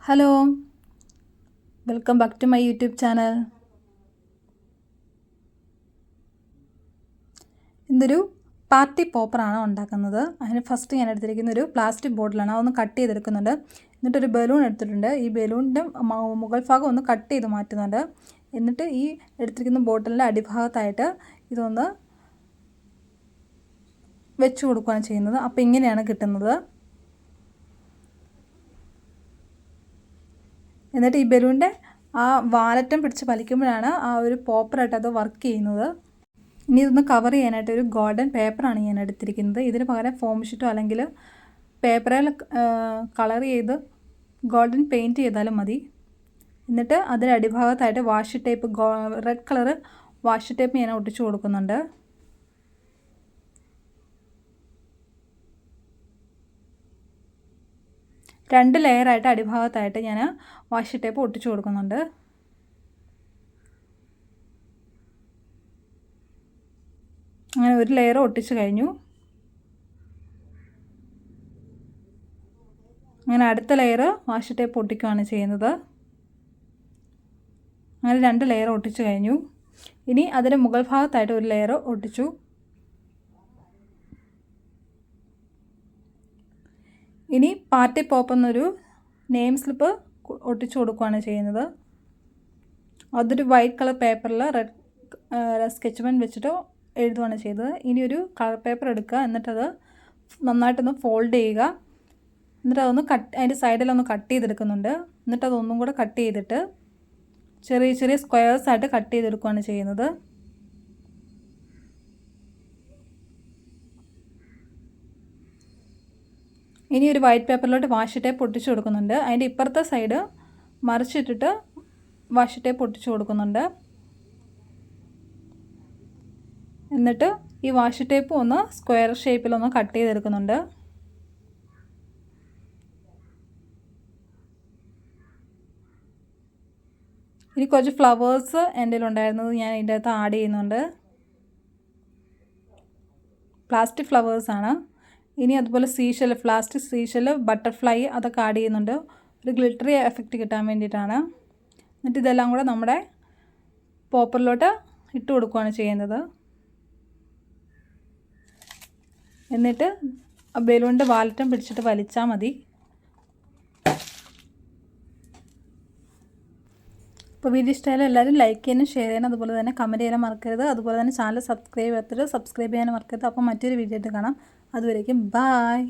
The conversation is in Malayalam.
Hello, welcome back to my YouTube channel. ഇതൊരു പാർട്ടി പോപ്പറാണ് ഉണ്ടാക്കുന്നത്. അതിന് ഫസ്റ്റ് ഞാൻ എടുത്തിരിക്കുന്ന ഒരു പ്ലാസ്റ്റിക് ബോട്ടിലാണ്. അതൊന്ന് കട്ട് ചെയ്തെടുക്കുന്നുണ്ട്. എന്നിട്ടൊരു ബലൂൺ എടുത്തിട്ടുണ്ട്. ഈ ബലൂണിൻ്റെ മുകൾ ഭാഗം ഒന്ന് കട്ട് ചെയ്ത് മാറ്റുന്നുണ്ട്. എന്നിട്ട് ഈ എടുത്തിരിക്കുന്ന ബോട്ടിലിൻ്റെ അടിഭാഗത്തായിട്ട് ഇതൊന്ന് വെച്ച് കൊടുക്കുകയാണ് ചെയ്യുന്നത്. അപ്പോൾ ഇങ്ങനെയാണ് കിട്ടുന്നത്. എന്നിട്ട് ഈ ബലൂണിൻ്റെ ആ വാലറ്റം പിടിച്ച് വലിക്കുമ്പോഴാണ് ആ ഒരു പോപ്പറായിട്ട് അത് വർക്ക് ചെയ്യുന്നത്. ഇനി ഇതൊന്ന് കവർ ചെയ്യാനായിട്ട് ഒരു ഗോൾഡൻ പേപ്പറാണ് ഞാൻ എടുത്തിരിക്കുന്നത്. ഇതിന് പകരം ഫോം ഷീറ്റോ അല്ലെങ്കിൽ പേപ്പറിൽ കളർ ചെയ്ത് ഗോൾഡൻ പെയിൻറ്റ് ചെയ്താലും മതി. എന്നിട്ട് അതിൻ്റെ അടിഭാഗത്തായിട്ട് wash tape, red colour wash tape ഞാൻ ഒട്ടിച്ചു കൊടുക്കുന്നുണ്ട്. രണ്ട് ലെയറായിട്ട് അടിഭാഗത്തായിട്ട് ഞാൻ വാഷ് ടേപ്പ് ഒട്ടിച്ചു കൊടുക്കുന്നുണ്ട്. അങ്ങനെ ഒരു ലെയർ ഒട്ടിച്ചു കഴിഞ്ഞു. അങ്ങനെ അടുത്ത ലെയർ വാഷ് ടേപ്പ് ഒട്ടിക്കുകയാണ് ചെയ്യുന്നത്. അങ്ങനെ രണ്ട് ലെയർ ഒട്ടിച്ചു കഴിഞ്ഞു. ഇനി അതിൻ്റെ മുകൾ ഭാഗത്തായിട്ട് ഒരു ലെയർ ഒട്ടിച്ചു. ഇനി പാർട്ടി പോപ്പ് എന്നൊരു നെയിം സ്ലിപ്പ് ഒട്ടിച്ചു കൊടുക്കുകയാണ് ചെയ്യുന്നത്. അതൊരു വൈറ്റ് കളർ പേപ്പറിൽ റെഡ് സ്കെച്ച് പെൻ വെച്ചിട്ട് എഴുതുകയാണ് ചെയ്തത്. ഇനി ഒരു കളർ പേപ്പർ എടുക്കുക, എന്നിട്ടത് നന്നായിട്ടൊന്ന് ഫോൾഡ് ചെയ്യുക. എന്നിട്ട് അതൊന്ന് അതിൻ്റെ സൈഡിലൊന്ന് കട്ട് ചെയ്തെടുക്കുന്നുണ്ട്. എന്നിട്ട് അതൊന്നും കൂടെ കട്ട് ചെയ്തിട്ട് ചെറിയ ചെറിയ സ്ക്വയേഴ്സായിട്ട് കട്ട് ചെയ്തെടുക്കുകയാണ് ചെയ്യുന്നത്. ഇനി ഒരു വൈറ്റ് പേപ്പറിലോട്ട് വാഷ് ടേപ്പ് ഒട്ടിച്ചു കൊടുക്കുന്നുണ്ട്. അതിൻ്റെ ഇപ്പുറത്തെ സൈഡ് മറിച്ചിട്ടിട്ട് വാഷ് ടേപ്പ് ഒട്ടിച്ചു കൊടുക്കുന്നുണ്ട്. എന്നിട്ട് ഈ വാഷ് ടേപ്പ് ഒന്ന് സ്ക്വയർ ഷേപ്പിലൊന്ന് കട്ട് ചെയ്തെടുക്കുന്നുണ്ട്. ഇനി കുറച്ച് ഫ്ലവേഴ്സ് എൻ്റെ കയ്യിലുണ്ടായിരുന്നത് ഞാൻ ഇതിൻ്റെ അകത്ത് ആഡ് ചെയ്യുന്നുണ്ട്. പ്ലാസ്റ്റിക് ഫ്ലവേഴ്സാണ്. ഇനി അതുപോലെ സീഷെൽ, പ്ലാസ്റ്റിക് സീഷെൽ, ബട്ടർഫ്ലൈ അതൊക്കെ ആഡ് ചെയ്യുന്നുണ്ട്. ഒരു ഗ്ലിറ്ററി എഫക്റ്റ് കിട്ടാൻ വേണ്ടിയിട്ടാണ്. എന്നിട്ട് ഇതെല്ലാം കൂടെ നമ്മുടെ പോപ്പറിലോട്ട് ഇട്ട് കൊടുക്കുകയാണ് ചെയ്യുന്നത്. എന്നിട്ട് ബലൂണിൻ്റെ വാലറ്റം പിടിച്ചിട്ട് വലിച്ചാൽ മതി. അപ്പോൾ വീഡിയോ ഇഷ്ടമായാലും എല്ലാവരും ലൈക്ക് ചെയ്യാനും ഷെയർ ചെയ്യാനും അതുപോലെ തന്നെ കമൻറ്റ് ചെയ്യാനും മറക്കരുത്. അതുപോലെ തന്നെ ചാനൽ സബ്സ്ക്രൈബ് ചെയ്യാനും മറക്കരുത്. അപ്പോൾ മറ്റൊരു വീഡിയോ ആയിട്ട് കാണാം. അതുവരേക്കും ബായ്.